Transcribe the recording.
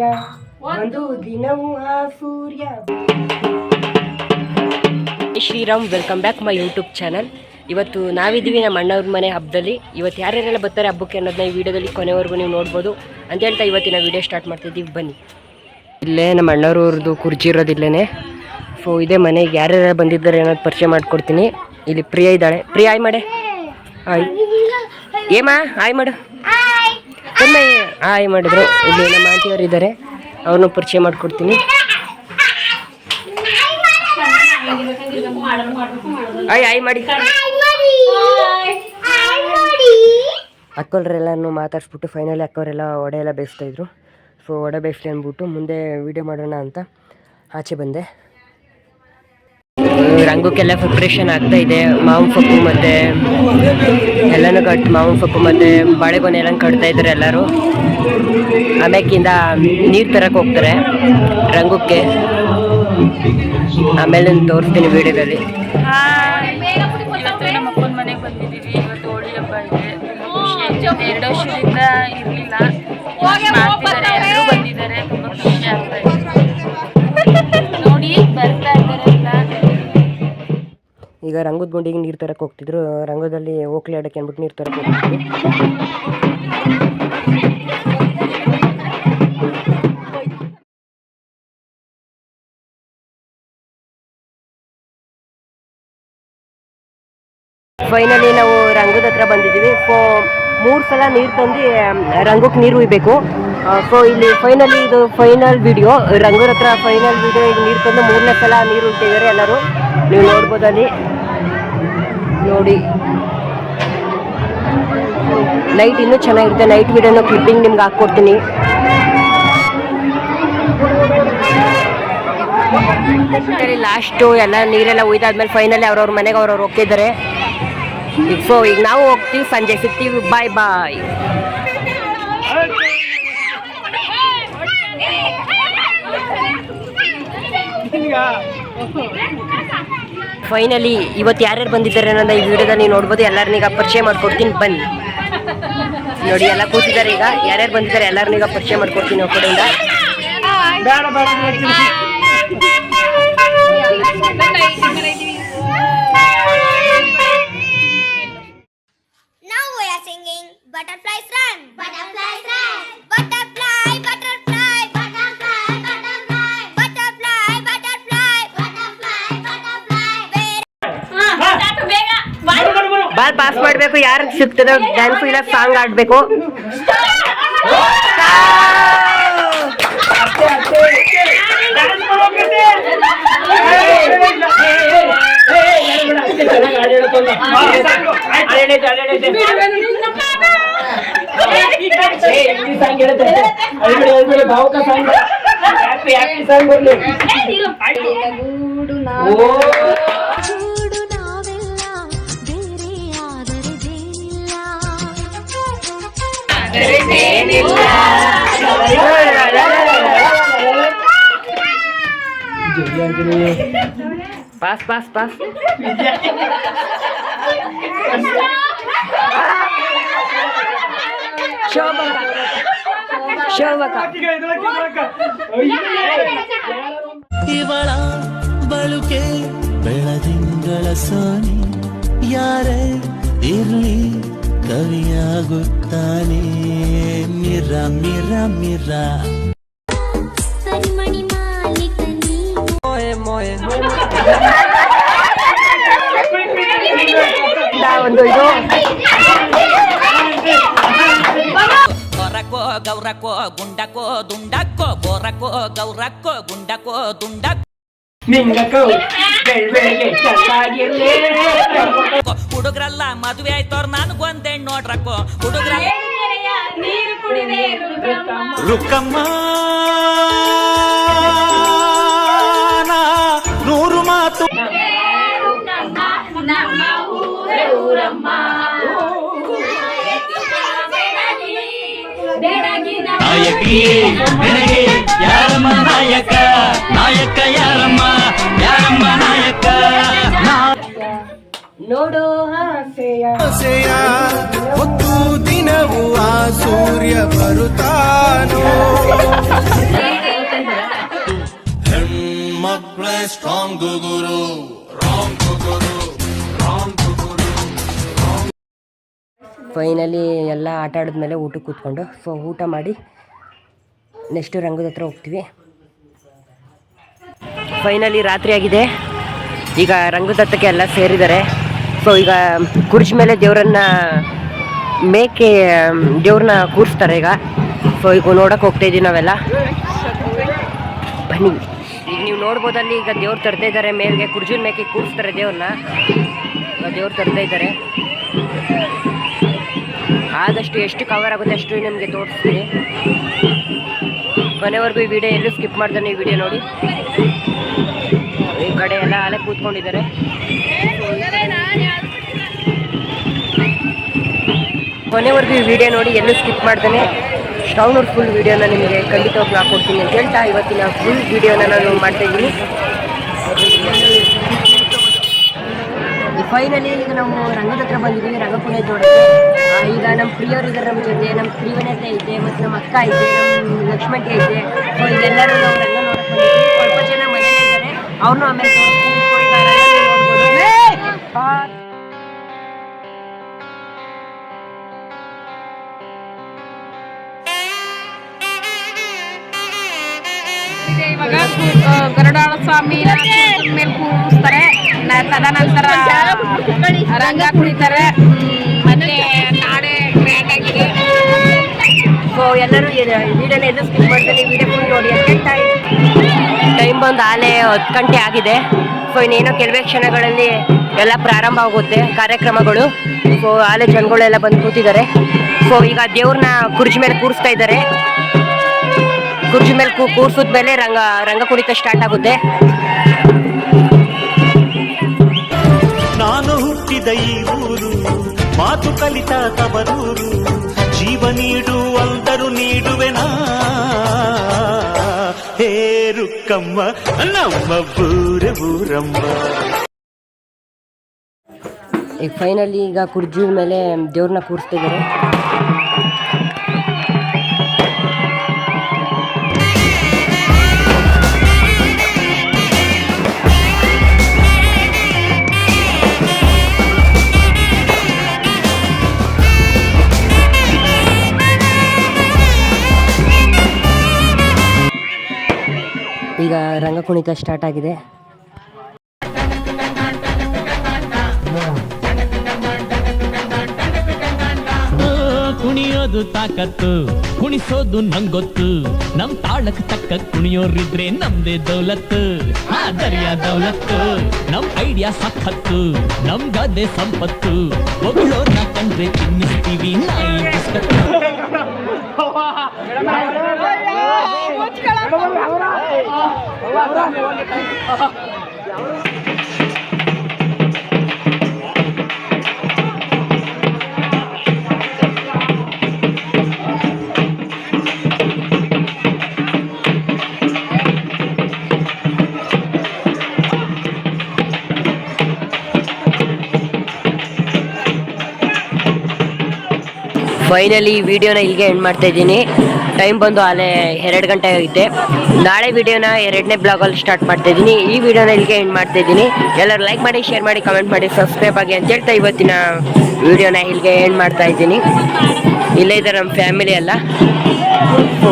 ಆಸೆಯ ಒಂದು ದಿನವೂ ಆ ಸೂರ್ಯ. Shriram, welcome back my YouTube channel. ಇವತ್ತು ನಾವಿದ್ದೀವಿ ನಮ್ಮ ಅಣ್ಣವ್ರ ಮನೆ ಹಬ್ಬದಲ್ಲಿ. ಇವತ್ತು ಯಾರ್ಯಾರೆಲ್ಲ ಬರ್ತಾರೆ ಹಬ್ಬಕ್ಕೆ ಅನ್ನೋದನ್ನ ಈ ವಿಡಿಯೋದಲ್ಲಿ ಕೊನೆವರೆಗೂ ನೀವು ನೋಡ್ಬೋದು ಅಂತ ಹೇಳ್ತಾ ಇವತ್ತಿನ ವಿಡಿಯೋ ಸ್ಟಾರ್ಟ್ ಮಾಡ್ತಿದ್ದೀವಿ. ಬನ್ನಿ. ಇಲ್ಲೇ ನಮ್ಮ ಅಣ್ಣವ್ರದ್ದು ಕುರ್ಚಿ ಇರೋದಿಲ್ಲೇ. ಸೊ ಇದೇ ಮನೆಗೆ ಯಾರ್ಯಾರು ಬಂದಿದ್ದಾರೆ ಅನ್ನೋದು ಪರಿಚಯ ಮಾಡಿಕೊಡ್ತೀನಿ. ಇಲ್ಲಿ ಪ್ರಿಯಾ ಇದ್ದಾಳೆ. ಪ್ರಿಯಾ ಆಯ್ ಮಾಡೆ. ಆಯ್ ಏಮಾ ಆಯ್ ಮಾಡು. ಆಯ್ ಮಾಡಿದ್ರು. ಇಲ್ಲಿ ನಮ್ಮ ಆಂಟಿಯವರು ಇದ್ದಾರೆ, ಅವ್ರನ್ನೂ ಪರಿಚಯ ಮಾಡಿಕೊಡ್ತೀನಿ. ಆಯ್ ಆಯ್ ಮಾಡಿ. ಅಕ್ಕವ್ರೆಲ್ಲನೂ ಮಾತಾಡ್ಸ್ಬಿಟ್ಟು ಫೈನಲಿ ಅಕ್ಕವರೆಲ್ಲ ವಡೆ ಎಲ್ಲ ಬೇಯಿಸ್ತಾಯಿದ್ರು. ಸೊ ವಡೆ ಬೇಯಿಸ್ಲಿ ಅಂದ್ಬಿಟ್ಟು ಮುಂದೆ ವೀಡಿಯೋ ಮಾಡೋಣ ಅಂತ ಆಚೆ ಬಂದೆ. ರಂಗಕ್ಕೆಲ್ಲ ಪ್ರಿಪ್ರೇಷನ್ ಆಗ್ತಾ ಇದೆ. ಮಾವಿನ ಸೊಪ್ಪು ಮತ್ತು ಎಲ್ಲನೂ ಮಾವಿನ ಸೊಪ್ಪು ಮತ್ತು ಬಾಳೆಗೊನೆ ಎಲ್ಲ ಕಟ್ತಾ ಇದ್ದಾರೆ ಎಲ್ಲರೂ. ಆಮ್ಯಾಕಿಂದ ನೀರು ತರಕ್ಕೆ ಹೋಗ್ತಾರೆ ರಂಗಕ್ಕೆ. ಆಮೇಲೆ ತೋರಿಸ್ತೀನಿ ವಿಡಿಯೋದಲ್ಲಿ. ಇವತ್ತು ನಮ್ಮ ಅಪ್ಪನ ಮನೆಗೆ ಬಂದಿದ್ದೀವಿ. ಇವತ್ತು ಹೋಳಿ ಹಬ್ಬ ಇದೆ. 2 ವರ್ಷದಿಂದ ಇರಲಿಲ್ಲ, ಮಾಡ್ತಿದ್ದಾರೆ. ಎಲ್ಲರೂ ಬಂದಿದ್ದಾರೆ. ತುಂಬ ಖುಷಿ ಆಗ್ತಾ ಇದೆ. ನೋಡಿ ಬರ್ತಾ ಇದ್ದಾರೆ ಎಲ್ಲ. ಈಗ ರಂಗದ ಗುಂಡಿಗೆ ನೀರು ತರಕ್ಕೆ ಹೋಗ್ತಿದ್ರು. ರಂಗದಲ್ಲಿ ಓಕ್ಲಿ ಆಡಕ್ಕೆ ಅಂದ್ಬಿಟ್ಟು ನೀರು ತರಕ್ಕೆ ಹೋಗ್ತಿದ್ರು. ಫೈನಲಿ ನಾವು ರಂಗದ ಹತ್ರ ಬಂದಿದ್ದೀವಿ. ಸೊ 3 ಸಲ ನೀರು ತಂದು ರಂಗಕ್ಕೆ ನೀರು ಹುಯ್ಬೇಕು. ಸೊ ಇಲ್ಲಿ ಫೈನಲಿ ಇದು ಫೈನಲ್ ವಿಡಿಯೋ. ರಂಗದ ಹತ್ರ ಫೈನಲ್ ವಿಡಿಯೋ. ಈಗ ನೀರು ತಂದು 3ನೇ ಸಲ ನೀರು ಹುಟ್ಟಿದ್ದಾರೆ ಎಲ್ಲರೂ. ನೀವು ನೋಡ್ಬೋದು ಅಲ್ಲಿ ನೋಡಿ. ನೈಟ್ ಇನ್ನೂ ಚೆನ್ನಾಗಿರುತ್ತೆ. ನೈಟ್ ವಿಡಿಯೋನ ಕ್ಲಿಪ್ಪಿಂಗ್ ನಿಮ್ಗೆ ಹಾಕ್ಕೊಡ್ತೀನಿ. ಲಾಸ್ಟು ಎಲ್ಲ ನೀರೆಲ್ಲ ಹುಯ್ದಾದ್ಮೇಲೆ ಫೈನಲಿ ಅವ್ರವ್ರ ಮನೆಗೆ ಅವ್ರವ್ರು ಹೋಗ್ತಿದ್ದಾರೆ. ಸೊ ಈಗ ನಾವು ಹೋಗ್ತೀವಿ, ಸಂಜೆ ಸಿಗ್ತೀವಿ. ಬಾಯ್ ಬಾಯ್. ಫೈನಲಿ ಇವತ್ತು ಯಾರ್ಯಾರು ಬಂದಿದ್ದಾರೆ ಅನ್ನೋದು ಈ ವಿಡಿಯೋದಲ್ಲಿ ನೋಡ್ಬೋದು. ಎಲ್ಲರನ್ನೀಗ ಪರಿಚಯ ಮಾಡ್ಕೊಡ್ತೀನಿ ಬನ್ನಿ. ನೋಡಿ ಎಲ್ಲ ಕೂತಿದ್ದಾರೆ. ಈಗ ಯಾರ್ಯಾರು ಬಂದಿದ್ದಾರೆ ಎಲ್ಲರನ್ನೀಗ ಪರಿಚಯ ಮಾಡ್ಕೊಡ್ತೀನಿ ಅವ್ರ ಕಡೆಯಿಂದ. Butterflies run, butterflies run, butterfly, butterfly, butterfly, butterfly, butterfly, butterfly, butterfly. Ball pass ಮಾಡಬೇಕು. ಯಾರು ಸಿಗ್ತದೆ ಡ್ಯಾನ್ಸ್ ಇಲ್ಲ ಸಾಂಗ್ ಆಡಬೇಕು. Pass pass pass. ಇವಳ ಬಳುಕೆ ಬೆಳದಿಂಗಳ ಸೋನಿ ಯಾರೇ ಇರ್ಲಿ ಕವಿಯಾಗುತ್ತಾನೆ. ಮಿರ ಮಿರ ಮಿರ ಒಂದು ಇದು ಗೊರಕೋ ಗೌರಕೋ ಗುಂಡಕೋ ದುಂಡಕ್ಕೋ ಗೊರಕೋ ಗೌರಕ್ಕೋ ಗುಂಡಕೋ ದುಂಡಕ್ಕೋ ಹುಡುಗ್ರಲ್ಲ ಮದುವೆ ಆಯ್ತವ್ರ ನನ್ಗೊಂದೆ ನೋಡ್ರಕ್ಕೋ ಹುಡುಗ್ರಲ್ಲ ರುಕ್ಕಮ್ಮ 100 ಮಾತು ನಾಯಕಿ ಬೆಳಗ್ಗೆ ಯಾರಮ್ಮ ನಾಯಕ ನಾಯಕ ಯಾರಮ್ಮ ಯಾರಮ್ಮ ನಾಯಕ ನೋಡೋ ಆಸೆಯ ಹೊತ್ತು ದಿನವೂ ಆ ಸೂರ್ಯ ಬರುತ್ತಾನೋ ಫೈನಲಿ ಎಲ್ಲ ಆಟ ಆಡಿದ್ಮೇಲೆ ಊಟಕ್ಕೆ ಕೂತ್ಕೊಂಡು ಊಟ ಮಾಡಿ ನೆಕ್ಸ್ಟು ರಂಗದ ಹತ್ರ ಹೋಗ್ತೀವಿ. ಫೈನಲಿ ರಾತ್ರಿ ಆಗಿದೆ. ಈಗ ರಂಗದ ಹತ್ತಕ್ಕೆ ಎಲ್ಲ ಸೇರಿದ್ದಾರೆ. ಈಗ ಕುರ್ಚಿ ಮೇಲೆ ದೇವ್ರನ್ನ ದೇವ್ರನ್ನ ಕೂರಿಸ್ತಾರೆ ಈಗ. ಈಗ ನೋಡೋಕೆ ಹೋಗ್ತಾ ಇದ್ದೀವಿ ನಾವೆಲ್ಲ. ಬನ್ನಿ, ಈಗ ನೀವು ನೋಡ್ಬೋದಲ್ಲಿ ಈಗ ದೇವ್ರು ತರ್ತಾ ಇದ್ದಾರೆ ಮೇಲ್ಗೆ. ಕುರ್ಜಿನ ಮೇಕೆ ಕೂರಿಸ್ತಾರೆ ದೇವ್ರನ್ನ. ದೇವ್ರು ತರ್ತಾ ಇದ್ದಾರೆ. ಆದಷ್ಟು ಎಷ್ಟು ಕವರ್ ಆಗುತ್ತೆ ಅಷ್ಟು ನಿಮಗೆ ತೋರಿಸ್ತೀನಿ. ಕೊನೆವರೆಗೂ ಈ ವಿಡಿಯೋ ಎಲ್ಲೂ ಸ್ಕಿಪ್ ಮಾಡ್ತಾನೆ ಈ ವಿಡಿಯೋ ನೋಡಿ. ಈ ಕಡೆ ಎಲ್ಲ ಅಲೆ ಕೂತ್ಕೊಂಡಿದ್ದಾರೆ. ಕೊನೆವರೆಗೂ ಈ ವಿಡಿಯೋ ನೋಡಿ ಎಲ್ಲೂ ಸ್ಕಿಪ್ ಮಾಡ್ತಾನೆ. ಸ್ಟೌನವ್ರ ಫುಲ್ ವಿಡಿಯೋನ ನಿಮಗೆ ಖಂಡಿತವಾಗ್ಲೂ ಹಾಕ್ಕೊಡ್ತೀನಿ ಅಂತ ಹೇಳ್ತಾ ಇವತ್ತಿನ ಫುಲ್ ವಿಡಿಯೋನ ನಾನು ಮಾಡ್ತಾಯಿದ್ದೀನಿ. ಫೈನಲಿ ಈಗ ನಾವು ರಂಗದ ಹತ್ರ ಬಂದಿದ್ದೀವಿ, ರಂಗಪುಣೆ ನೋಡೋಕ್ಕೆ. ಈಗ ನಮ್ಮ ಪ್ರಿಯರಿದ್ದಾರೆ ನಮ್ಮ ಜೊತೆ. ನಮ್ಮ ಪ್ರಿಯವನತೆ ಐತೆ ಮತ್ತು ನಮ್ಮ ಅಕ್ಕ ಐತೆ, ನಮ್ಮ ಲಕ್ಷ್ಮಣಿ ಐತೆ. ಸೊ ಇದೆಲ್ಲರೂ ನಾವು ರಂಗ ನೋಡಕ್ಕೆ ಬಂದಿದ್ದೀವಿ. ಸ್ವಲ್ಪ ಜನ ಮನೇಲಿ ಇದ್ದಾರೆ, ಅವ್ರನ್ನೂ ಆಮೇಲೆ ಇವಾಗ ಗರುಡಾಳ ಸ್ವಾಮಿ ಮೇಲೆ ಕೂರಿಸ್ತಾರೆ. ತದನಂತರ ರಂಗ ಕುಣಿತಾರೆ. ಮತ್ತೆ ನಾಳೆ ಗ್ರ್ಯಾಂಡ್ ಆಗಿದೆ. ಸೊ ಎಲ್ಲರೂ ವಿಡಿಯೋನ ಎಲ್ಲೂ ಸ್ಕಿಪ್ ಮಾಡ್ತಾರೆ. ವಿಡಿಯೋ ಫುಲ್ ನೋಡಿ. ಟೈಮ್ ಬಂದು ಆಲೆ 10 ಗಂಟೆ ಆಗಿದೆ. ಸೊ ಇನ್ನೇನೋ ಕೆಲವೇ ಕ್ಷಣಗಳಲ್ಲಿ ಎಲ್ಲ ಪ್ರಾರಂಭ ಆಗುತ್ತೆ ಕಾರ್ಯಕ್ರಮಗಳು. ಸೊ ಆಲೆ ಜನಗಳೆಲ್ಲ ಬಂದು ಕೂತಿದ್ದಾರೆ. ಸೊ ಈಗ ದೇವ್ರನ್ನ ಕುರ್ಚಿ ಮೇಲೆ ಕೂರಿಸ್ತಾ ಇದ್ದಾರೆ. ಕುರ್ಚಿ ಮೇಲೆ ಕೂರಿಸಿದ್ಮೇಲೆ ರಂಗ ಕುಣಿತ ಸ್ಟಾರ್ಟ್ ಆಗುತ್ತೆ. ನಾನು ಹುಟ್ಟಿದ ಈ ಊರು, ಮಾತು ಕಲಿತ ತವರೂರು, ಜೀವ ನೀಡು ಅಂದರು ನೀಡುವೆನಾ, ಹೇ ರುಕ್ಕಮ್ಮ ನಮ್ಮ ಊರಮ್ಮ. ಈಗ ಫೈನಲಿ ಈಗ ಕುರ್ಜಿ ಮೇಲೆ ದೇವ್ರನ್ನ ಕೂರಿಸ್ತಿದ್ದಾರೆ. ಈಗ ರಂಗ ಕುಣಿತ ಸ್ಟಾರ್ಟ್ ಆಗಿದೆ. ಕುಣಿಯೋದು ತಾಕತ್ತು, ಕುಣಿಸೋದು ನಂಗೊತ್ತು. ನಮ್ ತಾಳಕ್ ತಕ್ಕ ಕುಣಿಯೋರಿದ್ರೆ ನಮ್ದೇ ದೌಲತ್ತು. ದರ್ಯಾ ದೌಲತ್ತು, ನಮ್ ಐಡಿಯಾ ಸಖತ್ತು, ನಮ್ ಗದ್ದೆ ಸಂಪತ್ತು. ಒಬ್ಬಳೋರ್ನ ಕಂಡ್ರೆ ತಿನ್ನಿಸ್ತೀವಿ ನಾಯಿ ಬಿಸ್ಕತ್ತು. ಫೈನಲಿ ವಿಡಿಯೋನ ಇಲ್ಲಿಗೆ ಎಂಡ್ ಮಾಡ್ತಾ ಇದ್ದೀನಿ. ಟೈಮ್ ಬಂದು ಆಲೆ 2 ಗಂಟೆ ಆಗಿದೆ. ನಾಳೆ ವಿಡಿಯೋನ 2ನೇ ಬ್ಲಾಗಲ್ಲಿ ಸ್ಟಾರ್ಟ್ ಮಾಡ್ತಾ ಇದ್ದೀನಿ. ಈ ವಿಡಿಯೋನ ಇಲ್ಲಿಗೆ ಎಂಡ್ ಮಾಡ್ತಾ ಇದ್ದೀನಿ. ಎಲ್ಲರೂ ಲೈಕ್ ಮಾಡಿ, ಶೇರ್ ಮಾಡಿ, ಕಮೆಂಟ್ ಮಾಡಿ, ಸಬ್ಸ್ಕ್ರೈಬ್ ಆಗಿ ಅಂತ ಹೇಳ್ತಾ ಇವತ್ತಿನ ವಿಡಿಯೋನ ಇಲ್ಲಿಗೆ ಎಂಡ್ ಮಾಡ್ತಾ ಇದ್ದೀನಿ. ಇಲ್ಲೇ ಇದ್ದಾರೆ ನಮ್ಮ ಫ್ಯಾಮಿಲಿ ಎಲ್ಲ. ಸೊ